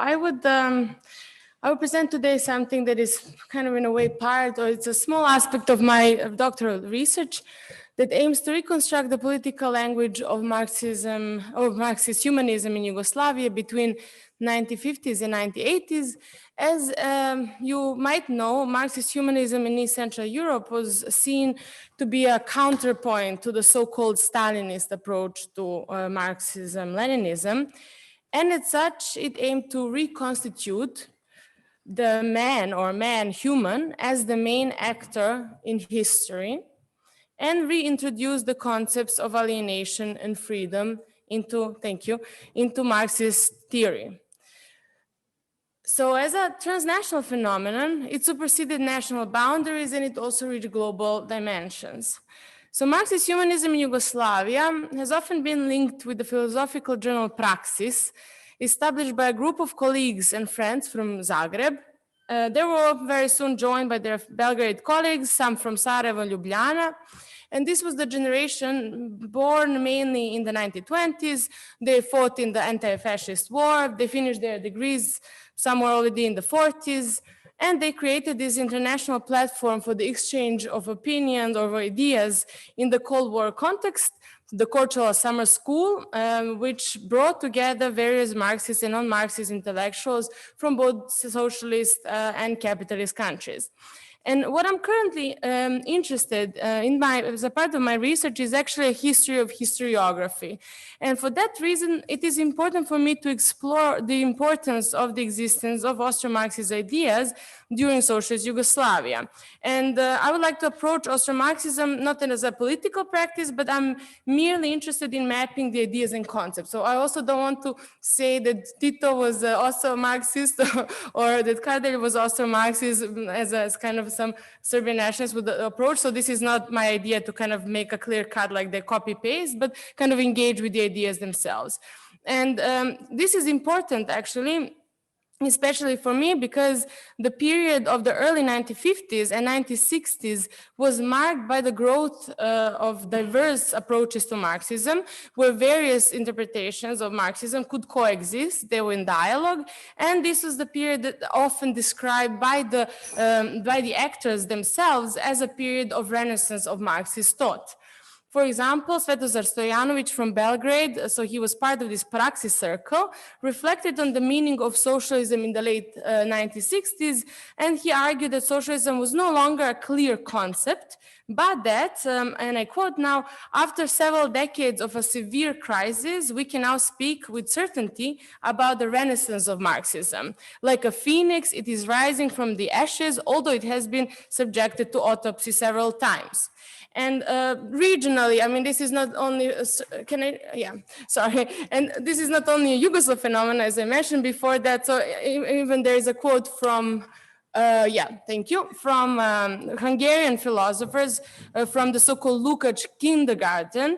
I would present today something that is kind of in a way part, or it's a small aspect of my doctoral research that aims to reconstruct the political language of Marxism, of Marxist humanism in Yugoslavia between 1950s and 1980s. As you might know, Marxist humanism in East Central Europe was seen to be a counterpoint to the so-called Stalinist approach to Marxism-Leninism. And as such, it aimed to reconstitute the man or man-human as the main actor in history and reintroduce the concepts of alienation and freedom into, into Marxist theory. So as a transnational phenomenon, it superseded national boundaries and it also reached global dimensions. So Marxist humanism in Yugoslavia has often been linked with the philosophical journal Praxis, established by a group of colleagues and friends from Zagreb. They were very soon joined by their Belgrade colleagues, some from Sarajevo and Ljubljana. And this was the generation born mainly in the 1920s. They fought in the anti-fascist war. They finished their degrees somewhere already in the 40s. And they created this international platform for the exchange of opinions or ideas in the Cold War context, the Cultural Summer School, which brought together various Marxist and non-Marxist intellectuals from both socialist and capitalist countries. And what I'm currently interested in as a part of my research is actually a history of historiography. And for that reason, it is important for me to explore the importance of the existence of Austro-Marxist ideas during socialist Yugoslavia. And I would like to approach Austro-Marxism not as a political practice, but I'm merely interested in mapping the ideas and concepts. So I also don't want to say that Tito was also Marxist or that Kardelj was also Marxist as kind of some Serbian nationalists would approach. So this is not my idea to kind of make a clear cut like they copy paste, but kind of engage with the ideas themselves. And this is important actually, especially for me, because the period of the early 1950s and 1960s was marked by the growth of diverse approaches to Marxism, where various interpretations of Marxism could coexist. They were in dialogue, and this was the period that often described by the actors themselves as a period of renaissance of Marxist thought. For example, Svetozar Stojanović from Belgrade, so he was part of this Praxis circle, reflected on the meaning of socialism in the late 1960s, and he argued that socialism was no longer a clear concept, but that, and I quote now, after several decades of a severe crisis, we can now speak with certainty about the renaissance of Marxism. Like a phoenix, it is rising from the ashes, although it has been subjected to autopsy several times. And regionally, I mean, this is not only, and this is not only a Yugoslav phenomenon, as I mentioned before that, so even there is a quote from, from Hungarian philosophers from the so-called Lukács kindergarten.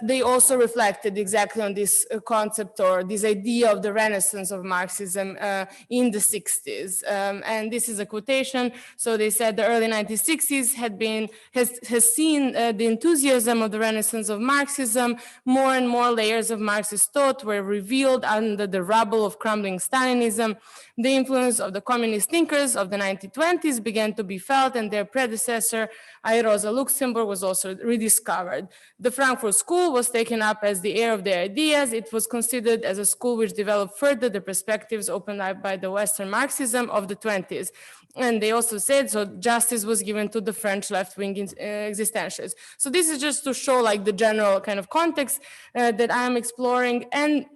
They also reflected exactly on this concept or this idea of the renaissance of Marxism in the 60s. And this is a quotation. So they said the early 1960s has seen the enthusiasm of the renaissance of Marxism. More and more layers of Marxist thought were revealed under the rubble of crumbling Stalinism. The influence of the communist thinkers of the 1920s began to be felt, and their predecessor, Rosa Luxemburg, was also rediscovered. The Frankfurt School was taken up as the heir of their ideas. It was considered as a school which developed further the perspectives opened up by the Western Marxism of the 20s. And they also said, so justice was given to the French left-wing existentialists. So this is just to show like the general kind of context that I am exploring. And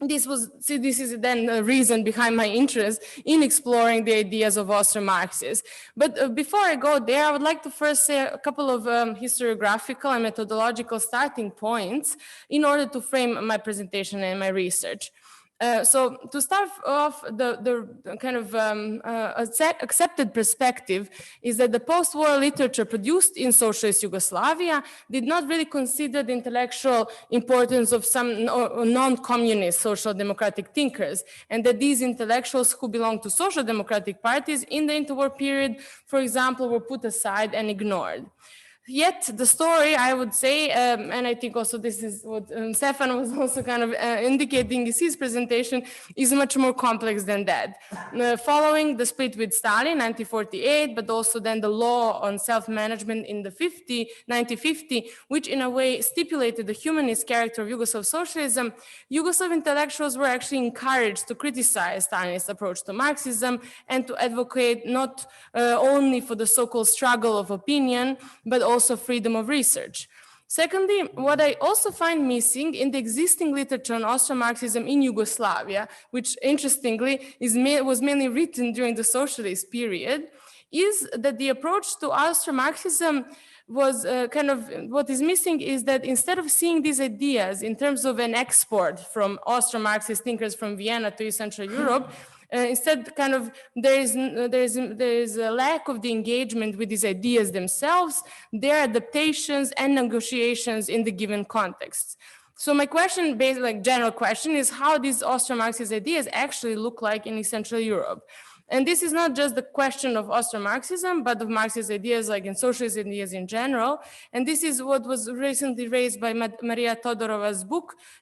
this is then the reason behind my interest in exploring the ideas of Austro-Marxists. But before I go there, I would like to first say a couple of historiographical and methodological starting points in order to frame my presentation and my research. So to start off, the kind of accepted perspective is that the post-war literature produced in socialist Yugoslavia did not really consider the intellectual importance of some non-communist social democratic thinkers, and that these intellectuals who belonged to social democratic parties in the interwar period, for example, were put aside and ignored. Yet the story, I would say, and I think also this is what Stefan was also kind of indicating in his presentation, is much more complex than that. Following the split with Stalin, 1948, but also then the law on self-management in the 1950, which in a way stipulated the humanist character of Yugoslav socialism, Yugoslav intellectuals were actually encouraged to criticize Stalinist approach to Marxism and to advocate not only for the so-called struggle of opinion, but also freedom of research. Secondly, what I also find missing in the existing literature on Austro-Marxism in Yugoslavia, which interestingly was mainly written during the socialist period, is that the approach to Austro-Marxism was what is missing is that instead of seeing these ideas in terms of an export from Austro-Marxist thinkers from Vienna to East Central Europe, instead, there is a lack of the engagement with these ideas themselves, their adaptations and negotiations in the given context. So my question, basically general question, is how these Austro-Marxist ideas actually look like in East Central Europe. And this is not just the question of Austro-Marxism, but of Marxist ideas like in socialist ideas in general. And this is what was recently raised by Maria Todorova's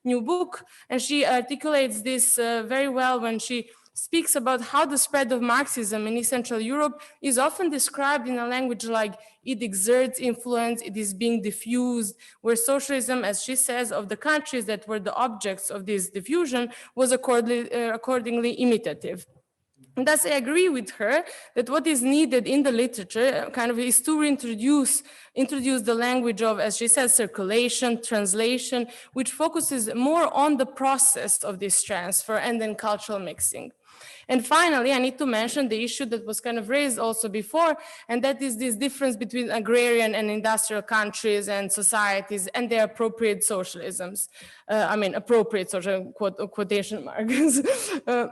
new book. And she articulates this very well when she speaks about how the spread of Marxism in East Central Europe is often described in a language like it exerts influence, it is being diffused, where socialism, as she says, of the countries that were the objects of this diffusion was accordingly imitative. And thus I agree with her that what is needed in the literature is to introduce the language of, as she says, circulation, translation, which focuses more on the process of this transfer and then cultural mixing. And finally, I need to mention the issue that was raised also before, and that is this difference between agrarian and industrial countries and societies and their appropriate socialisms. Appropriate social quotation marks.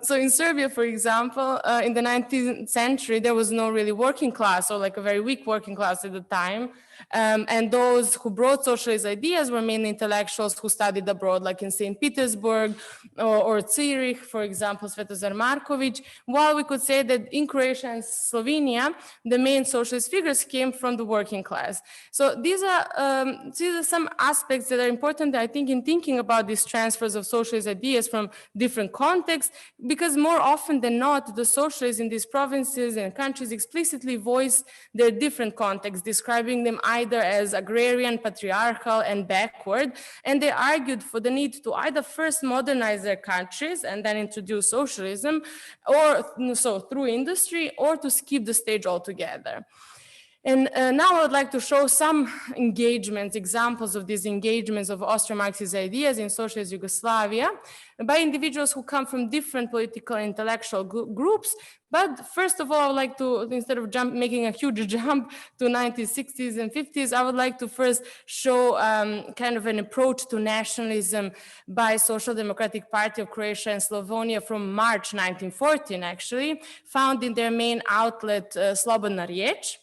So in Serbia, for example, in the 19th century, there was no really working class, or like a very weak working class at the time. And those who brought socialist ideas were mainly intellectuals who studied abroad, like in St. Petersburg or Zurich, for example, Svetozar Marković, while we could say that in Croatia and Slovenia, the main socialist figures came from the working class. So these are some aspects that are important, I think, in thinking about these transfers of socialist ideas from different contexts, because more often than not, the socialists in these provinces and countries explicitly voice their different contexts, describing them either as agrarian, patriarchal, and backward, and they argued for the need to either first modernize their countries and then introduce socialism, or so through industry, or to skip the stage altogether. And now I would like to show some engagements, examples of these engagements of Austro-Marxist ideas in socialist Yugoslavia by individuals who come from different political and intellectual groups. But first of all, I would like to, instead of making a huge jump to 1960s and 50s, I would like to first show an approach to nationalism by Social Democratic Party of Croatia and Slovenia from March 1914, actually, found in their main outlet, Slobodna Riječ.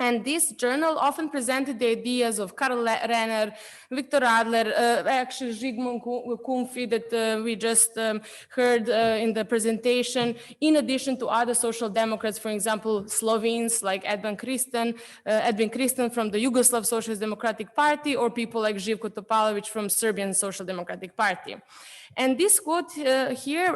And this journal often presented the ideas of Karl Renner, Viktor Adler, actually Zsigmond Kumfi that we just heard in the presentation, in addition to other social democrats, for example, Slovenes like Edvin Kristan from the Yugoslav Socialist Democratic Party, or people like Živko Topalović from Serbian Social Democratic Party. And this quote here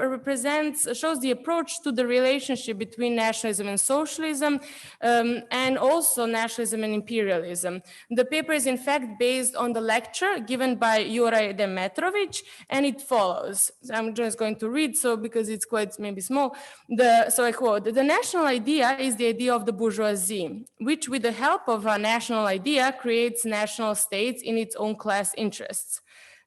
shows the approach to the relationship between nationalism and socialism, and also nationalism and imperialism. The paper is in fact based on the lecture given by Juraj Demetrović, and it follows. I'm just going to read, because it's quite maybe small. So I quote, "The national idea is the idea of the bourgeoisie, which with the help of a national idea creates national states in its own class interests.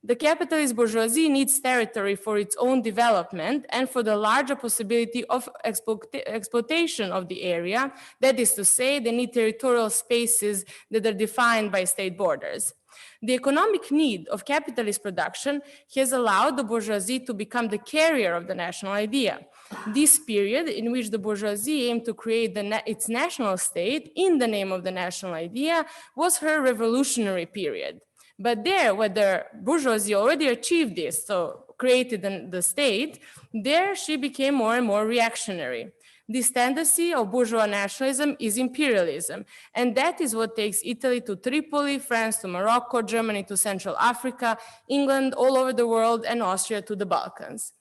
The capitalist bourgeoisie needs territory for its own development and for the larger possibility of exploitation of the area. That is to say, they need territorial spaces that are defined by state borders. The economic need of capitalist production has allowed the bourgeoisie to become the carrier of the national idea. This period in which the bourgeoisie aimed to create its national state in the name of the national idea was her revolutionary period. But there, where the bourgeoisie already achieved this, so created the state, there she became more and more reactionary. This tendency of bourgeois nationalism is imperialism, and that is what takes Italy to Tripoli, France to Morocco, Germany to Central Africa, England all over the world, and Austria to the Balkans.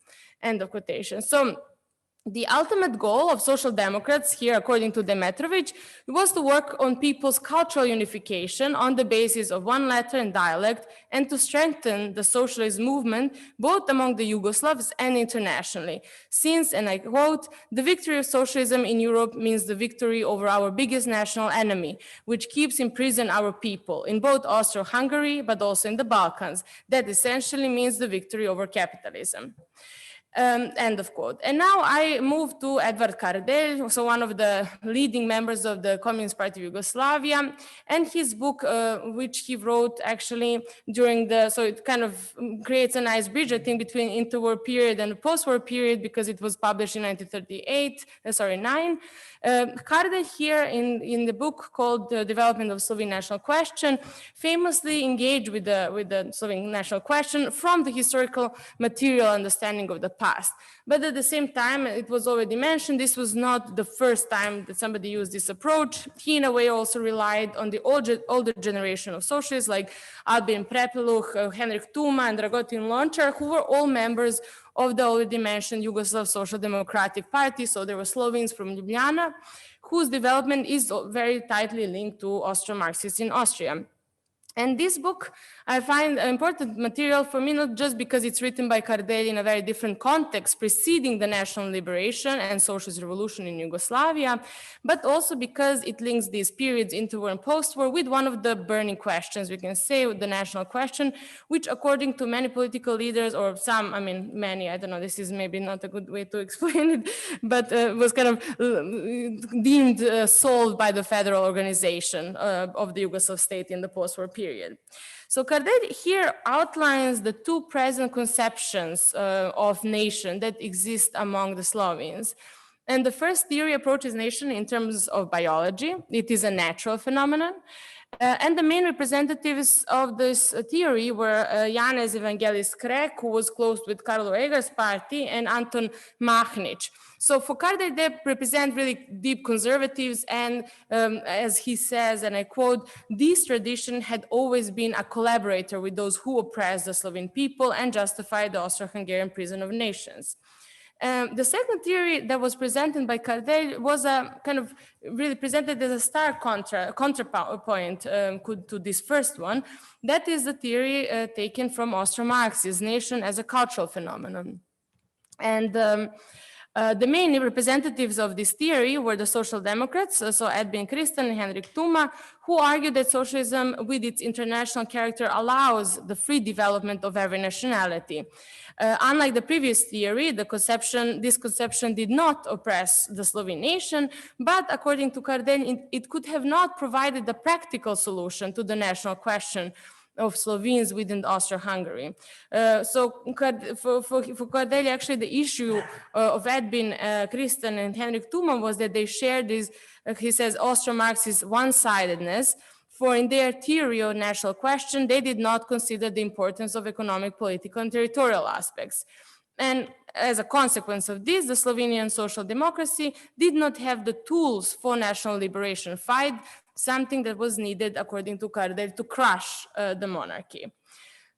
End of quotation. So the ultimate goal of social democrats here, according to Demetrovic, was to work on people's cultural unification on the basis of one letter and dialect, and to strengthen the socialist movement, both among the Yugoslavs and internationally. Since, and I quote, "the victory of socialism in Europe means the victory over our biggest national enemy, which keeps in prison our people, in both Austro-Hungary, but also in the Balkans. That essentially means the victory over capitalism." End of quote. And now I move to Edvard Kardelj, so one of the leading members of the Communist Party of Yugoslavia, and his book, which he wrote actually during so it kind of creates a nice bridge, I think, between interwar period and the post-war period, because it was published in 1939. Kardelj here in the book called The Development of Slovene National Question famously engaged with the Slovene national question from the historical material understanding of the past. But at the same time, it was already mentioned, this was not the first time that somebody used this approach. He in a way also relied on the older generation of socialists like Albin Prepeluh, Henrik Tuma, and Dragutin Lončar, who were all members of the already mentioned Yugoslav Social Democratic Party. So there were Slovenes from Ljubljana, whose development is very tightly linked to Austro-Marxists in Austria. And this book, I find important material for me, not just because it's written by Kardelj in a very different context, preceding the national liberation and socialist revolution in Yugoslavia, but also because it links these periods, interwar and post-war, with one of the burning questions, we can say, with the national question, which according to many political leaders, or some, I mean, many, I don't know, this is maybe not a good way to explain it, but was kind of deemed solved by the federal organization of the Yugoslav state in the post-war period. So Kardelj here outlines the two present conceptions of nation that exist among the Slovenes. And the first theory approaches nation in terms of biology. It is a natural phenomenon. And the main representatives of this theory were Janez Evangelis Krek, who was close with Karlo Eger's party, and Anton Mahnič. So for Kardelj, they represent really deep conservatives, and as he says, and I quote, "This tradition had always been a collaborator with those who oppressed the Slovene people and justified the Austro-Hungarian prison of nations." The second theory that was presented by Kardelj was a kind of really presented as a stark counterpoint to this first one. That is the theory taken from Austro-Marxist, nation as a cultural phenomenon. And the main representatives of this theory were the Social Democrats, so Edvin Kristan and Henrik Tuma, who argued that socialism with its international character allows the free development of every nationality. Unlike the previous theory, this conception did not oppress the Slovene nation, but according to Kardelj, it could have not provided a practical solution to the national question of Slovenes within Austro-Hungary. So for Kardelj, actually the issue of Edvin Kristan and Henrik Tuma was that they shared this, he says, Austro-Marxist one-sidedness, for in their theory of national question, they did not consider the importance of economic, political, and territorial aspects. And as a consequence of this, the Slovenian social democracy did not have the tools for national liberation fight, something that was needed, according to Kardelj, to crush the monarchy.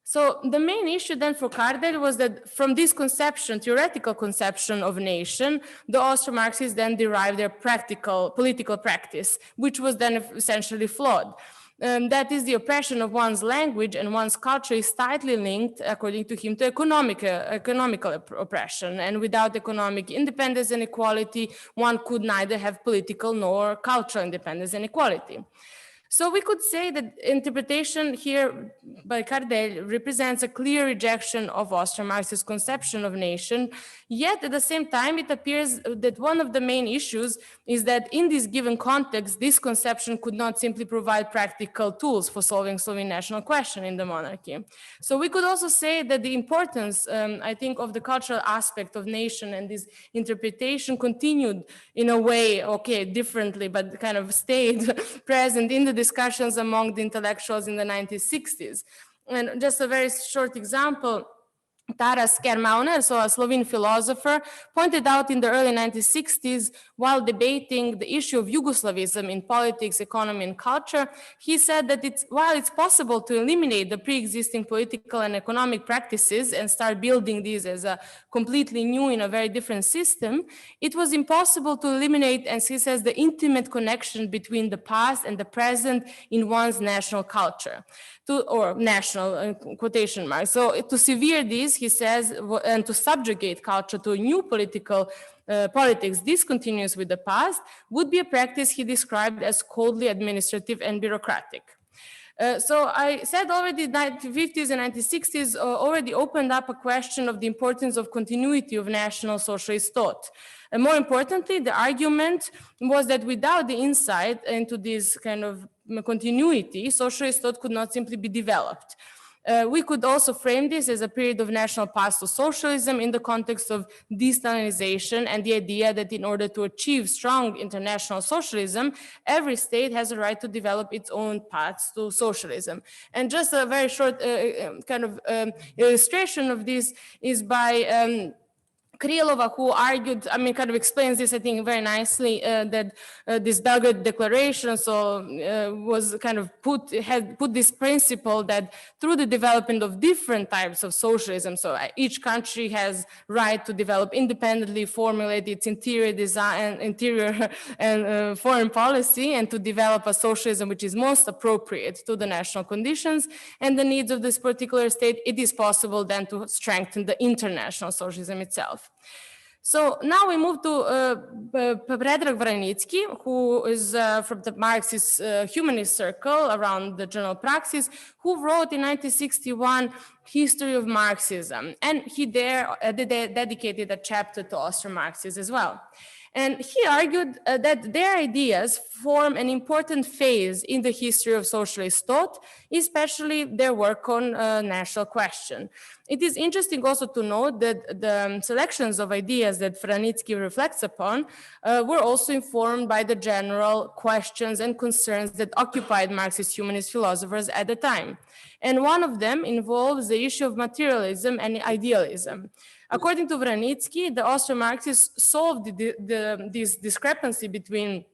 So the main issue then for Kardelj was that from this conception, theoretical conception of nation, the Austro-Marxists then derived their practical political practice, which was then essentially flawed. That is, the oppression of one's language and one's culture is tightly linked, according to him, to economical oppression. And without economic independence and equality, one could neither have political nor cultural independence and equality. So we could say that interpretation here by Kardelj represents a clear rejection of Austro-Marxist conception of nation, yet at the same time it appears that one of the main issues is that in this given context, this conception could not simply provide practical tools for solving Slovene national question in the monarchy. So we could also say that the importance, I think, of the cultural aspect of nation and this interpretation continued in a way, okay, differently, but kind of stayed present in the discussions among the intellectuals in the 1960s. And just a very short example, Taras Kermauner, so a Slovene philosopher, pointed out in the early 1960s while debating the issue of Yugoslavism in politics, economy, and culture. He said that while it's possible to eliminate the pre-existing political and economic practices and start building these as a completely new in a very different system, it was impossible to eliminate, as he says, the intimate connection between the past and the present in one's national culture. Or national quotation marks. So to sever this, he says, and to subjugate culture to a new politics discontinuous with the past, would be a practice he described as coldly administrative and bureaucratic. So I said already the 1950s and 1960s already opened up a question of the importance of continuity of national socialist thought. And more importantly, the argument was that without the insight into this kind of continuity, socialist thought could not simply be developed. We could also frame this as a period of national path to socialism in the context of de-Stalinization and the idea that in order to achieve strong international socialism, every state has a right to develop its own paths to socialism. And just a very short illustration of this is by Krylova, who argued, kind of explains this, I think, very nicely, that this Belgrade Declaration was kind of had put this principle that through the development of different types of socialism, so each country has right to develop independently, formulate its interior design, interior and foreign policy, and to develop a socialism which is most appropriate to the national conditions and the needs of this particular state. It is possible then to strengthen the international socialism itself. So now we move to Predrag Vranitzky, who is from the Marxist humanist circle around the journal Praxis, who wrote in 1961 History of Marxism. And he dedicated a chapter to Austro-Marxism as well. And he argued that their ideas form an important phase in the history of socialist thought, especially their work on national question. It is interesting also to note that the selections of ideas that Vranitzky reflects upon were also informed by the general questions and concerns that occupied Marxist humanist philosophers at the time. And one of them involves the issue of materialism and idealism. According to Vranitzky, the Austro-Marxists solved this discrepancy between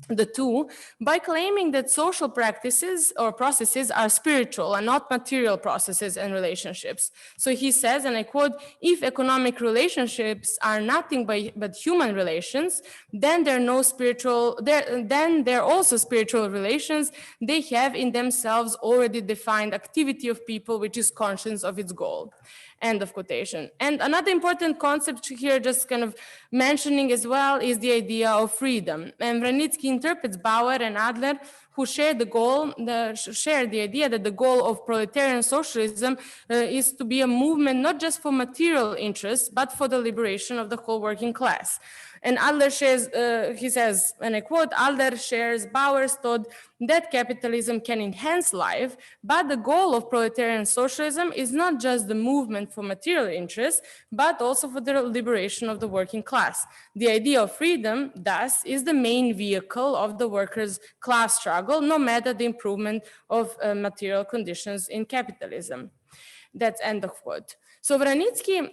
the two by claiming that social practices or processes are spiritual and not material processes and relationships. So he says, and I quote, "If economic relationships are nothing but human relations, then they're also spiritual relations. They have in themselves already defined activity of people which is conscious of its goal." End of quotation. And another important concept here, just kind of mentioning as well, is the idea of freedom. And Vranitzky interprets Bauer and Adler, who share the idea that the goal of proletarian socialism is to be a movement not just for material interests, but for the liberation of the whole working class. And Adler shares, he says, and I quote, "Adler shares Bauer's thought that capitalism can enhance life, but the goal of proletarian socialism is not just the movement for material interests, but also for the liberation of the working class. The idea of freedom, thus, is the main vehicle of the workers' class struggle, no matter the improvement of material conditions in capitalism." That's end of quote. So Vranitzky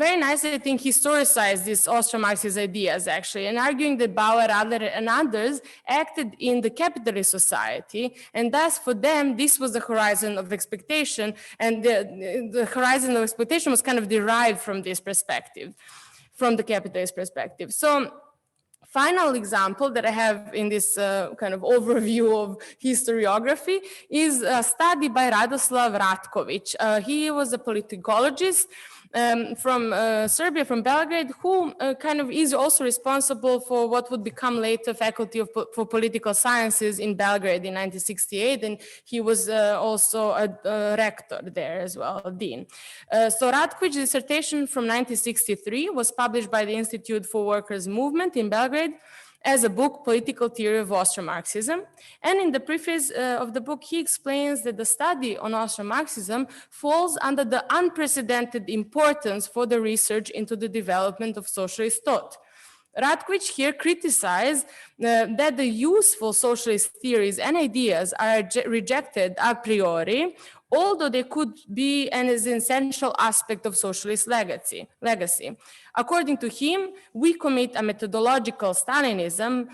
very nicely, I think, historicized these Austro-Marxist ideas, actually, and arguing that Bauer, Adler, and others acted in the capitalist society, and thus for them, this was the horizon of expectation, and the horizon of expectation was kind of derived from this perspective, from the capitalist perspective. So final example that I have in this kind of overview of historiography is a study by Radoslav Ratković. He was a politicologist from Serbia, from Belgrade, who kind of is also responsible for what would become later Faculty for Political Sciences in Belgrade in 1968, and he was also a rector there as well, a dean. So Ratković's dissertation from 1963 was published by the Institute for Workers' Movement in Belgrade as a book, Political Theory of Austro-Marxism. And in the preface of the book, he explains that the study on Austro-Marxism falls under the unprecedented importance for the research into the development of socialist thought. Ratković here criticized that the useful socialist theories and ideas are rejected a priori although they could be an essential aspect of socialist legacy. According to him, we commit a methodological Stalinism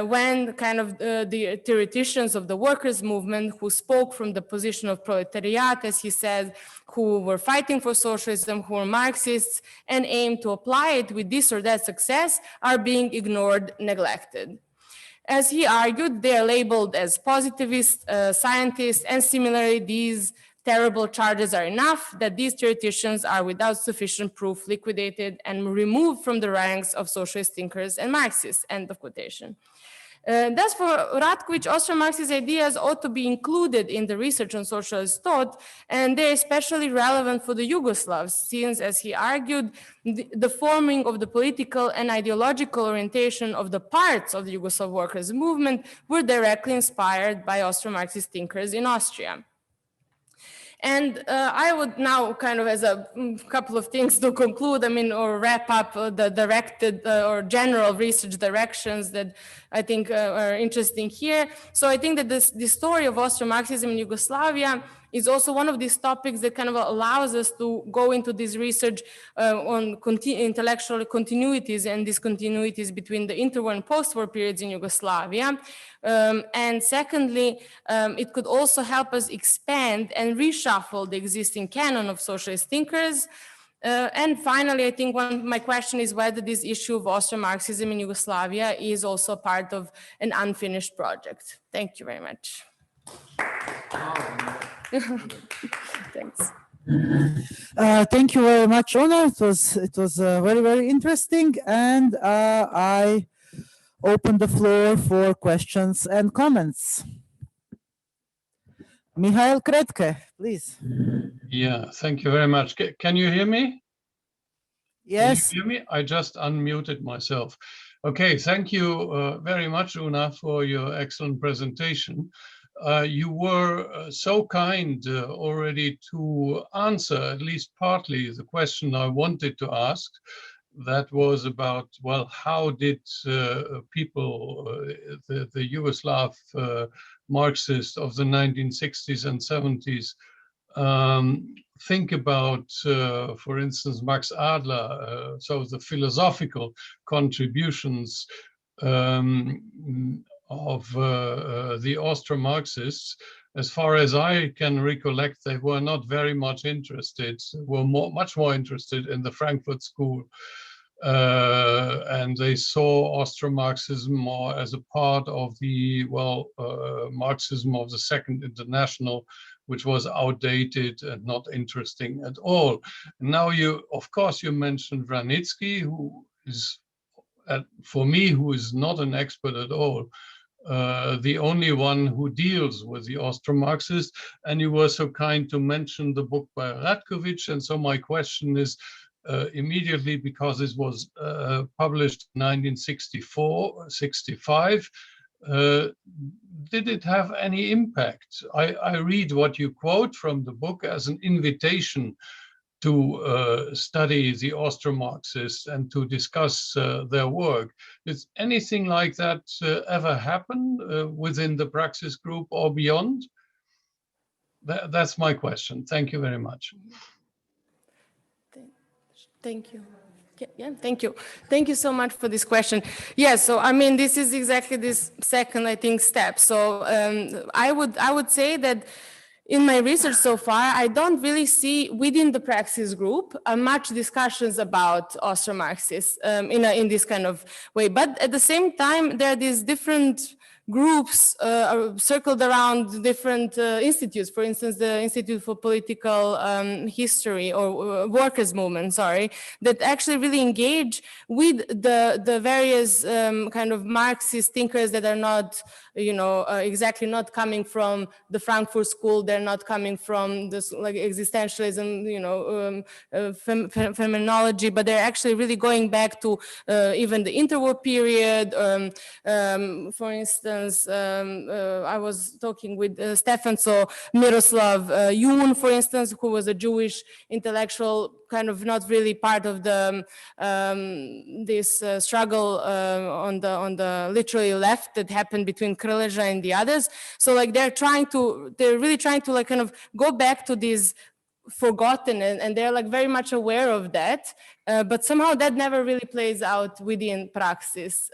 when kind of the theoreticians of the workers' movement who spoke from the position of proletariat, as he said, who were fighting for socialism, who were Marxists, and aimed to apply it with this or that success, are being ignored, neglected. As he argued, they are labeled as positivist scientists, and similarly, these terrible charges are enough that these theoreticians are without sufficient proof liquidated and removed from the ranks of socialist thinkers and Marxists, end of quotation. Thus, for Ratković, Austro-Marxist ideas ought to be included in the research on socialist thought, and they're especially relevant for the Yugoslavs, since, as he argued, the forming of the political and ideological orientation of the parts of the Yugoslav workers' movement were directly inspired by Austro-Marxist thinkers in Austria. And I would now kind of, as a couple of things to conclude, or wrap up the directed or general research directions that I think are interesting here. So I think that the story of Austro-Marxism in Yugoslavia is also one of these topics that kind of allows us to go into this research on intellectual continuities and discontinuities between the interwar and post-war periods in Yugoslavia. And secondly, it could also help us expand and reshuffle the existing canon of socialist thinkers. And finally, I think my question is whether this issue of Austro-Marxism in Yugoslavia is also part of an unfinished project. Thank you very much. Thanks. Thank you very much, Ona. It was very, very interesting, and I open the floor for questions and comments. Mihail Kretke, please. Yeah, thank you very much. Can you hear me? Yes. Can you hear me? I just unmuted myself. Okay, thank you very much, Una, for your excellent presentation. You were so kind already to answer at least partly the question I wanted to ask. That was about, well, how did people, the Yugoslav Marxists of the 1960s and 70s think about, for instance, Max Adler, so the philosophical contributions of the Austro-Marxists. As far as I can recollect, they were not very much interested, were much more interested in the Frankfurt School. And they saw Austro-Marxism more as a part of the, Marxism of the Second International, which was outdated and not interesting at all. And now of course, you mentioned Vranitzky, who is, for me, who is not an expert at all, the only one who deals with the Austro-Marxists, and you were so kind to mention the book by Ratković. And so my question is, immediately, because it was published in 1964-65, did it have any impact? I read what you quote from the book as an invitation to study the Austro-Marxists and to discuss their work. Did anything like that ever happen within the Praxis group or beyond? That's my question. Thank you very much. Thank you. Yeah, thank you. Thank you so much for this question. Yeah, so this is exactly this second, I think, step. So I would say that in my research so far, I don't really see within the Praxis group much discussions about Austro-Marxists in this kind of way. But at the same time, there are these different groups circled around different institutes. For instance, the Institute for Political History or Workers' Movement, sorry, that actually really engage with the various kind of Marxist thinkers that are not, exactly not coming from the Frankfurt School. They're not coming from this like existentialism, phenomenology, but they're actually really going back to even the interwar period. For instance, instance, I was talking with Stefan, so Miroslav Yun, for instance, who was a Jewish intellectual, kind of not really part of the this struggle on the literally left that happened between Krleža and the others. So like they're really trying to like kind of go back to these forgotten, and they're like very much aware of that, but somehow that never really plays out within Praxis.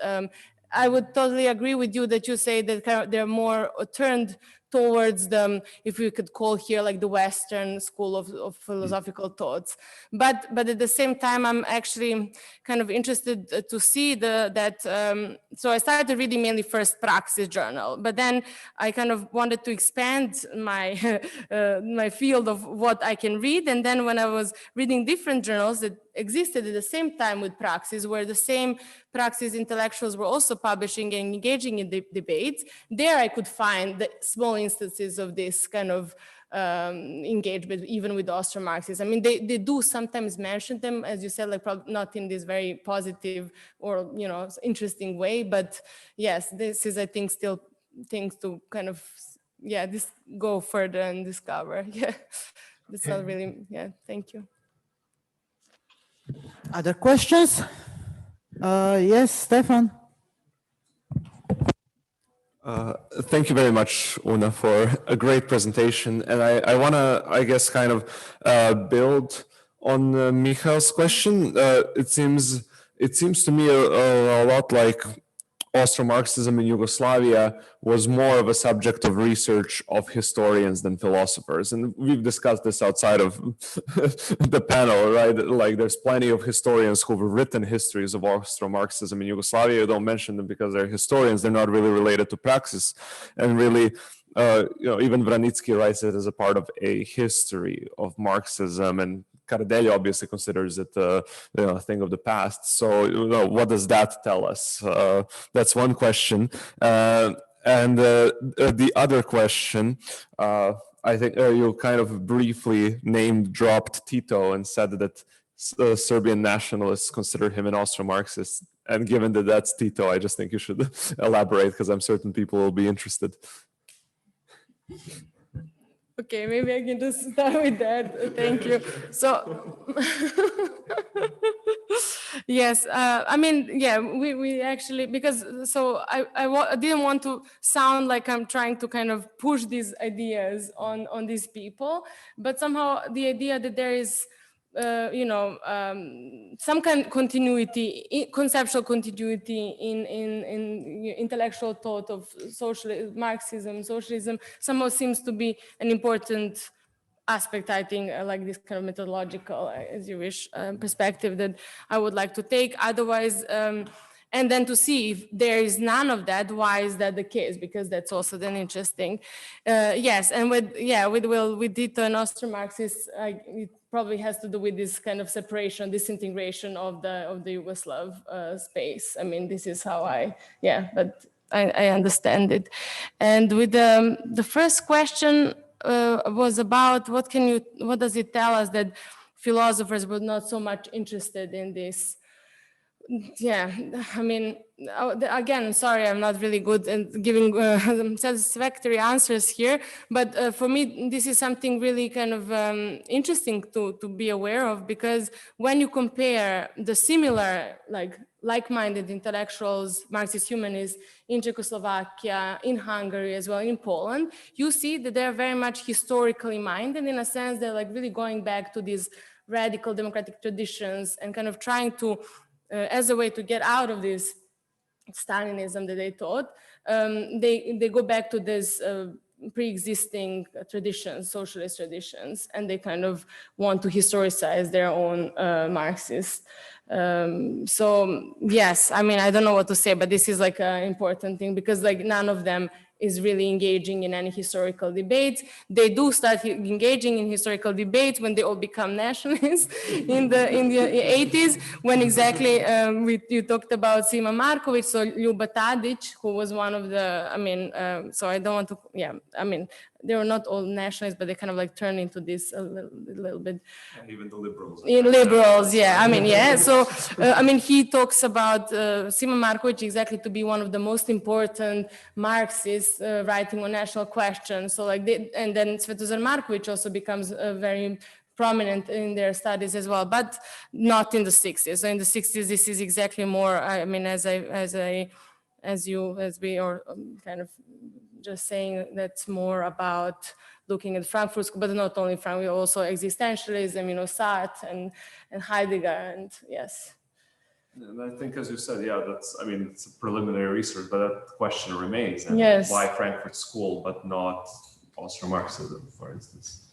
I would totally agree with you that you say that kind of they're more turned towards the, if we could call here like the Western school of philosophical thoughts. But at the same time, I'm actually kind of interested to see so I started reading mainly first Praxis journal, but then I kind of wanted to expand my, my field of what I can read. And then when I was reading different journals that existed at the same time with Praxis, where the same Praxis intellectuals were also publishing and engaging in debates, there I could find the small instances of this kind of engagement, even with Austro-Marxists. I mean, they do sometimes mention them, as you said, like probably not in this very positive or, you know, interesting way, but yes, this is, I think, still things to kind of, yeah, this go further and discover. Yeah, that's not really, yeah, thank you. Other questions? Yes, Stefan. Thank you very much, Una, for a great presentation. And I want to, I guess, kind of build on Michael's question. It seems to me a lot like Austro-Marxism in Yugoslavia was more of a subject of research of historians than philosophers. And we've discussed this outside of the panel, right? Like there's plenty of historians who've written histories of Austro-Marxism in Yugoslavia. You don't mention them because they're historians. They're not really related to Praxis. And really, you know, even Vranitsky writes it as a part of a history of Marxism, and Kardelj obviously considers it you know, a thing of the past. So, you know, what does that tell us? That's one question. And the other question, I think you kind of briefly name-dropped Tito and said that Serbian nationalists consider him an Austro-Marxist. And given that that's Tito, I just think you should elaborate, because I'm certain people will be interested. Okay, maybe I can just start with that. Thank you. So, yes, I mean, yeah, we actually, because, so I didn't want to sound like I'm trying to kind of push these ideas on these people, but somehow the idea that there is, you know, some kind of continuity, conceptual continuity in intellectual thought of Marxism, socialism, somehow seems to be an important aspect, I think, like this kind of methodological, as you wish, perspective that I would like to take. Otherwise, and then to see if there is none of that, why is that the case? Because that's also then interesting. Yes, and with Tito and Austro-Marxists, it probably has to do with this kind of separation, disintegration of the Yugoslav space. I mean, this is how but I understand it. And with the first question was about what does it tell us that philosophers were not so much interested in this? Yeah, I mean, again, sorry, I'm not really good at giving satisfactory answers here, but for me, this is something really kind of interesting to be aware of, because when you compare the similar, like-minded intellectuals, Marxist humanists in Czechoslovakia, in Hungary as well, in Poland, you see that they're very much historically minded. In a sense, they're like really going back to these radical democratic traditions and kind of trying to, as a way to get out of this Stalinism that they taught, they go back to this pre-existing traditions, socialist traditions, and they kind of want to historicize their own Marxist. So yes, I mean, I don't know what to say, but this is like an important thing, because like none of them is really engaging in any historical debates. They do start engaging in historical debates when they all become nationalists in the 80s, when exactly you talked about Sima Marković, so Ljuba Tadić, who was one of the, I mean, so I don't want to, yeah, I mean, they were not all nationalists, but they kind of like turned into this a little bit. And even the liberals. Liberals, yeah, I mean, yeah. So, I mean, he talks about Sima Marković exactly to be one of the most important Marxists writing on national questions. So like, and then Svetozar Marković also becomes very prominent in their studies as well, but not in the 60s. So in the 60s, this is exactly more, I mean, as we are kind of just saying, that's more about looking at Frankfurt School, but not only Frankfurt, also existentialism, you know, Sartre and Heidegger, and yes. And I think, as you said, yeah, that's, I mean, it's a preliminary research, but that question remains. And yes. Why Frankfurt School, but not Austro-Marxism, for instance?